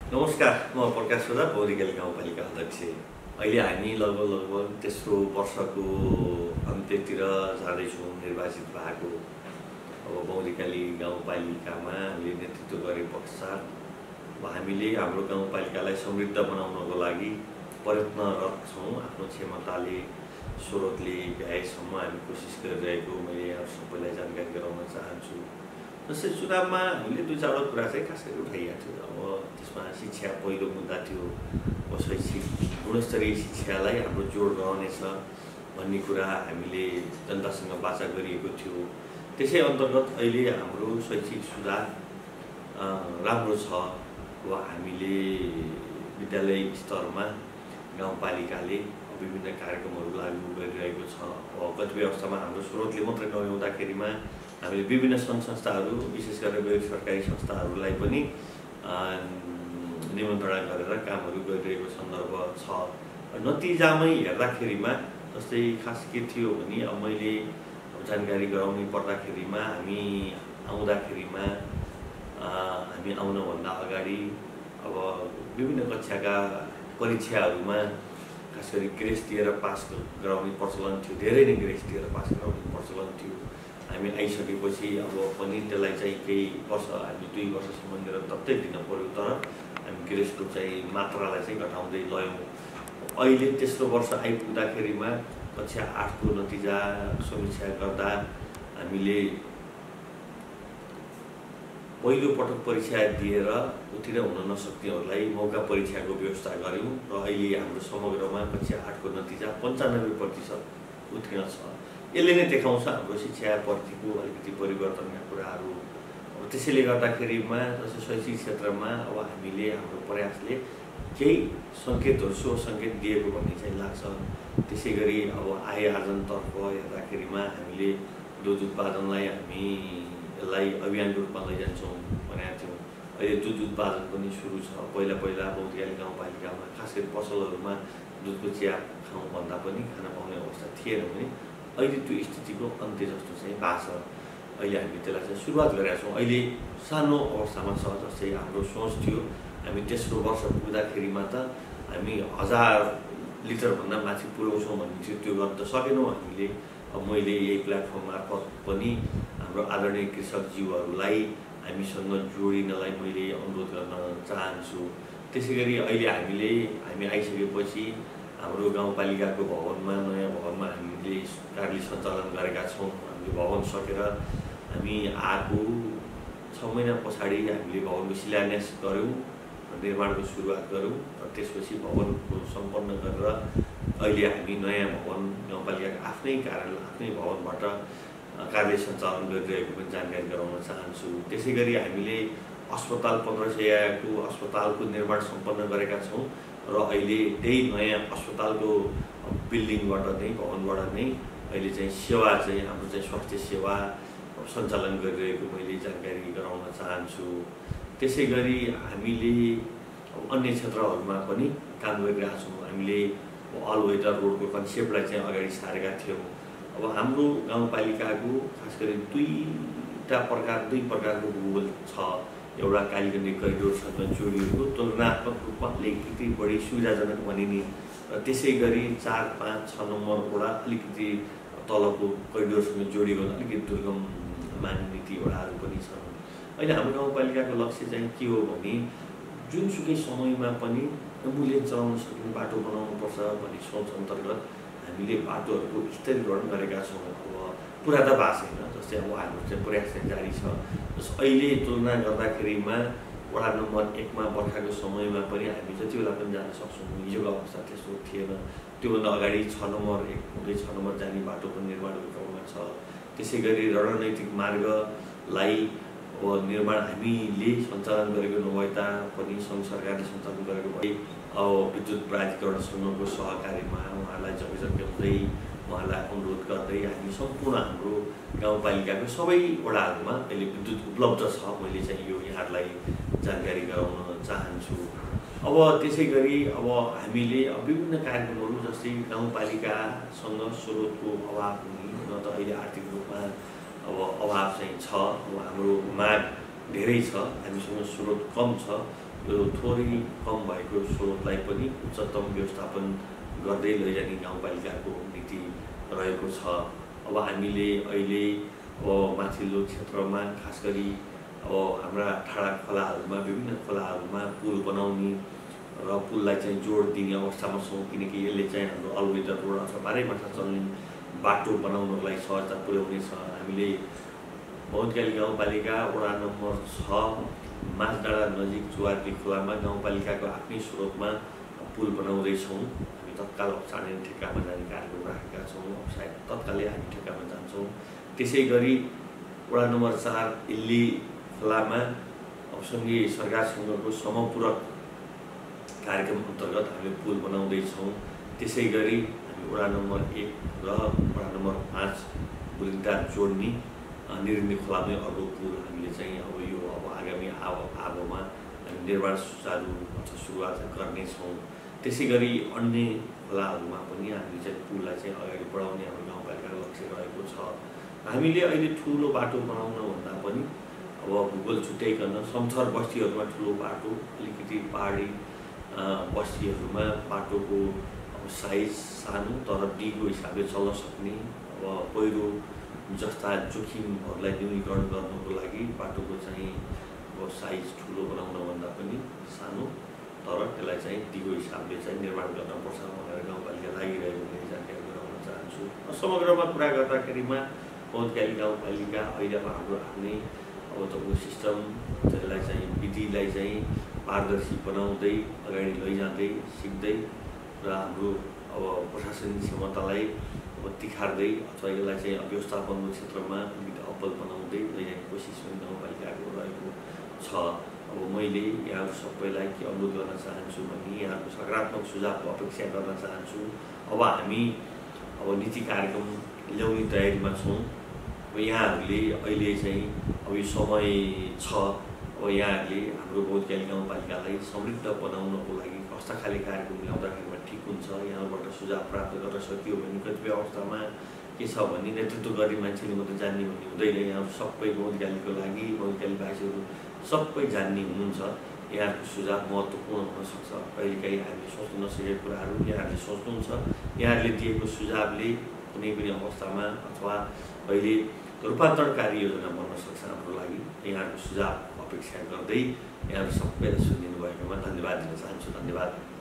नमस्कार, म प्रकाश ओझा पौडेल गाउँपालिका अध्यक्ष। अहिले हामी लगभग तेस्रो वर्षको अन्त्यतिर जाँदैछौँ निर्वाचित भएको। अब पौडेल गाउँपालिकामा हामीले नेतृत्व गरे पश्चात हामीले हाम्रो गाउँपालिकालाई समृद्ध बनाउनको लागि प्रयत्नरत छौँ। आफ्नो क्षमताले स्रोतले भ्याएसम्म हामी कोसिस गरिरहेको मैले यहाँ सबैलाई जानकारी गराउन चाहन्छु। जस्तै चुनावमा हामीले दुई चारवटा कुरा चाहिँ खास गरी उठाइएको थियो। अब त्यसमा शिक्षा पहिलो मुद्दा थियो। शैक्षिक गुणस्तरीय शिक्षालाई हाम्रो जोड रहनेछ भन्ने कुरा हामीले जनतासँग वाचा गरिएको थियो। त्यसै अन्तर्गत अहिले हाम्रो शैक्षिक सुधार राम्रो छ। अब हामीले विद्यालय स्तरमा गाउँपालिकाले विभिन्न कार्यक्रमहरू लागू गरिरहेको छ। अब कतिपय अवस्थामा हाम्रो स्रोतले मात्रै नभ्याउँदाखेरिमा हामीले विभिन्न सङ्घ संस्थाहरू विशेष गरेर गैर सरकारी संस्थाहरूलाई पनि निमन्त्रणा गरेर कामहरू गरिरहेको सन्दर्भ छ। नतिजामै हेर्दाखेरिमा जस्तै खास के थियो भने अब मैले जानकारी गराउनु पर्दाखेरिमा हामी आउनभन्दा अगाडि अब विभिन्न कक्षाका परीक्षाहरूमा खास गरी ग्रेस दिएर पास गराउने प्रचलन थियो। धेरै नै ग्रेस दिएर पास गराउने प्रचलन थियो। हामी आइसकेपछि अब पनि त्यसलाई चाहिँ केही वर्ष हामी 2 वर्षसम्म निरन्तरतै दिन पर्यो, तर हामी ग्रेसको चाहिँ मात्रालाई चाहिँ घटाउँदै लयौँ। अहिले तेस्रो वर्ष आइपुग्दाखेरिमा कक्षा 8को नतिजा समीक्षा गर्दा हामीले पहिलो पटक परीक्षा दिएर उत्तीर्ण हुन नसक्नेहरूलाई मौका परीक्षाको व्यवस्था गऱ्यौँ र अहिले हाम्रो समग्रमा कक्षा 8को नतिजा 95% उत्तीर्ण छ। यसले नै देखाउँछ हाम्रो शिक्षा प्रतिको अलिकति परिवर्तनका कुराहरू। अब त्यसैले गर्दाखेरिमा जस्तै शैक्षिक क्षेत्रमा अब हामीले हाम्रो प्रयासले केही सङ्केतहरू शुभ सङ्केत दिएको भन्ने चाहिँ लाग्छ। त्यसै गरी अब आय आर्जनतर्फ हेर्दाखेरिमा हामीले दुध उत्पादनलाई हामी यसलाई अभियानको रूपमा लैजान्छौँ भनेका थियौँ। अहिले दुध उत्पादन पनि सुरु छ। पहिला पौडेल गाउँपालिकामा खास गरी पसलहरूमा दुधको चिया खाउँ भन्दा पनि खान पाउने अवस्था थिएन भने अहिले त्यो स्थितिको अन्त्य जस्तो चाहिँ भएको छ। अहिले हामी त्यसलाई चाहिँ सुरुवात गरेका छौँ। अहिले सानो अवस्थामा छ। जस्तै हाम्रो सोच थियो हामी तेस्रो वर्ष पुग्दाखेरिमा त हामी 1000 लिटरभन्दा माथि पुर्याउँछौँ भन्ने थियो। त्यो गर्न त सकेनौँ हामीले। अब मैले यही प्लेटफर्म मार्फत पनि हाम्रो आदरणीय कृषकज्यूहरूलाई हामीसँग जोडिनलाई मैले अनुरोध गर्न चाहन्छु। त्यसै गरी अहिले हामी आइसकेपछि हाम्रो गाउँपालिकाको भवनमा नयाँ भवनमा हामीले कार्य सञ्चालन गरेका छौँ। हामीले भवन सकेर हामी आएको 6 महिना पछाडि हामीले भवनको शिलान्यास गऱ्यौँ, निर्माणको सुरुवात गऱ्यौँ र त्यसपछि भवनको सम्पन्न गरेर अहिले हामी नयाँ भवन गाउँपालिकाको आफ्नै कार्यालय आफ्नै भवनबाट कार्य सञ्चालन गरिरहेको पनि जानकारी गराउन चाहन्छु। त्यसै गरी हामीले अस्पताल 1500 को अस्पतालको निर्माण सम्पन्न गरेका छौँ र अहिले त्यही नयाँ अस्पतालको बिल्डिङबाट नै भवनबाट नै अहिले चाहिँ सेवा चाहिँ हाम्रो चाहिँ स्वास्थ्य सेवा सञ्चालन गरिरहेको मैले जानकारी गराउन चाहन्छु। त्यसै गरी हामीले अन्य क्षेत्रहरूमा पनि काम गरिरहेका छौँ। हामीले अल वेदर रोडको कन्सेप्टलाई चाहिँ अगाडि सारेका थियौँ। अब हाम्रो गाउँपालिकाको खास गरी दुई प्रकारको भूगोल छ। एउटा कालीगण्डी करिडोरसँग जोडिएको तुलनात्मक रूपमा अलिकति बढी सुविधाजनक भनिने र त्यसै गरी 4, 5, 6 नम्बर वडा अलिकति तलको करिडोरसँग जोडिएको अलिकति दुर्गम मानिने वडाहरू पनि छन्। अहिले हाम्रो गाउँपालिकाको लक्ष्य चाहिँ के हो भने जुनसुकै समयमा पनि एम्बुलेन्स चलाउन सक्ने बाटो बनाउनुपर्छ भन्ने सोच अन्तर्गत हामीले बाटोहरूको स्तरीकरण गरेका छौँ। अब पुरा त भएको छैन। जस्तै अब हाम्रो चाहिँ प्रयास चाहिँ जारी छ। अहिले तुलना गर्दाखेरिमा वडा नम्बर 1 मा बर्खाको समयमा पनि हामी जति बेला पनि जान सक्छौँ। हिजोको अवस्था त्यस्तो थिएन। त्योभन्दा अगाडि 6 नम्बर 1 हुँदै 6 नम्बर जाने बाटो पनि निर्माणको क्रममा छ। त्यसै गरी रणनैतिक मार्गलाई अब निर्माण हामीले सञ्चालन गरेको नभए तापनि सङ्घ सरकारले सञ्चालन गरेको भए अब विद्युत प्राधिकरणसँगको सहकार्यमा उहाँलाई जग्गा हुँदै उहाँलाई अनुरोध गर्दै हामी सम्पूर्ण हाम्रो गाउँपालिकाको सबै वडाहरूमा अहिले विद्युत उपलब्ध छ। मैले चाहिँ यो यहाँहरूलाई जानकारी गराउन चाहन्छु। अब त्यसै गरी अब हामीले विभिन्न कार्यक्रमहरू जस्तै गाउँपालिकासँग स्रोतको अभाव हुने न त अहिले आर्थिक रूपमा अब अभाव चाहिँ छ। अब हाम्रो माग धेरै छ, हामीसँग स्रोत कम छ। यो थोरै कम भएको स्रोतलाई पनि उच्चतम व्यवस्थापन गर्दै लैजाने गाउँपालिकाको नीति रहेको छ। अब हामीले अहिले अब माथिल्लो क्षेत्रमा खास गरी अब हाम्रा ठाडा खोलाहरूमा विभिन्न खोलाहरूमा पुल बनाउने र पुललाई चाहिँ जोड दिने अवस्थामा छौँ, किनकि यसले चाहिँ हाम्रो अलवेदर रोड अथवा बाह्रैमासा चल्ने बाटो बनाउनलाई सहजता पुर्याउनेछ। हामीले बहुतकाली गाउँपालिका वडा नम्बर 6 माझडाँडा नजिक जुवार्ली खोलामा गाउँपालिकाको आफ्नै स्रोतमा पुल बनाउँदैछौँ। हामी तत्काल चाँडै ठेक्कामा जाने कार्यक्रम राखेका छौँ, सायद तत्कालै हामी ठेक्कामा जान्छौँ। त्यसै गरी वडा नम्बर 4 इल्ली खोलामा अब सङ्घीय सरकारसँगको समपूरक कार्यक्रम अन्तर्गत हामीले पुल बनाउँदैछौँ। त्यसै गरी हामी वडा नम्बर 1 र वडा नम्बर 5 बुलिङटा जोड्ने निर्णी खोलामै अर्को पुल हामीले चाहिँ अब आगामी आगोमा हामी निर्माण सुचारू अथवा सुरुवात गर्नेछौँ। त्यसै गरी अन्य खोलाहरूमा पनि हामीले चाहिँ पुललाई चाहिँ अगाडि बढाउने हाम्रो गाउँपालिकाको लक्ष्य रहेको छ। हामीले अहिले ठुलो बाटो बनाउन भन्दा पनि अब भूगोल छुट्याइकन समथर बस्तीहरूमा ठुलो बाटो, अलिकति पहाडी बस्तीहरूमा बाटोको अब साइज सानो तर डिगो हिसाबले चल्न सक्ने, अब पहिरो जस्ता जोखिमहरूलाई न्यूनीकरण गर्नको लागि बाटोको चाहिँ अब साइज ठुलो बनाउन भन्दा पनि सानो तर त्यसलाई चाहिँ डिगो हिसाबले चाहिँ निर्माण गर्नुपर्छ भनेर गाउँपालिका लागिरहेको पनि जानकारी गराउन चाहन्छु। समग्रमा कुरा गर्दाखेरिमा बहुतकाली गाउँपालिका अहिले अब हाम्रो आफ्नै अब तपाईँको सिस्टम त्यसलाई चाहिँ विधिलाई चाहिँ पारदर्शी बनाउँदै अगाडि लैजाँदै सिक्दै र हाम्रो अब प्रशासनिक क्षमतालाई अब तिखार्दै अथवा यसलाई चाहिँ व्यवस्थापनको क्षेत्रमा अब्बल बनाउँदै लैजाने कोसिस पनि गाउँपालिकाको रहेको छ। अब मैले यहाँहरू सबैलाई के अनुरोध गर्न चाहन्छु भने यहाँहरूको सकारात्मक सुझावको अपेक्षा गर्न चाहन्छु। अब हामी अब नीति कार्यक्रम ल्याउने तयारीमा छौँ। अब यहाँहरूले अहिले चाहिँ अब यो समय छ, अब यहाँहरूले हाम्रो बहुतकाली गाउँपालिकालाई समृद्ध बनाउनको लागि कस्ता खाले कार्यक्रम ल्याउँदाखेरिमा ठिक हुन्छ, यहाँबाट सुझाव प्राप्त गर्न सकियो भने कतिपय अवस्थामा के छ भने नेतृत्व गर्ने मान्छेले मात्रै जान्ने भन्ने हुँदैन। यहाँ सबै बहुतकालीको लागि बहुतकाली भाषीहरू सबै जान्ने हुनुहुन्छ। यहाँहरूको सुझाव महत्त्वपूर्ण हुनसक्छ। कहिलेकाहीँ हामीले सोच्नु नसकेको कुराहरू यहाँहरूले सोच्नुहुन्छ। यहाँहरूले दिएको सुझावले कुनै पनि अवस्थामा अथवा अहिले रूपान्तरणकारी योजना बन्न सक्छ हाम्रो लागि। यहाँहरूको सुझाव अपेक्षा गर्दै यहाँहरू सबैलाई सुनिदिनु भएकोमा धन्यवाद दिन चाहन्छु। धन्यवाद।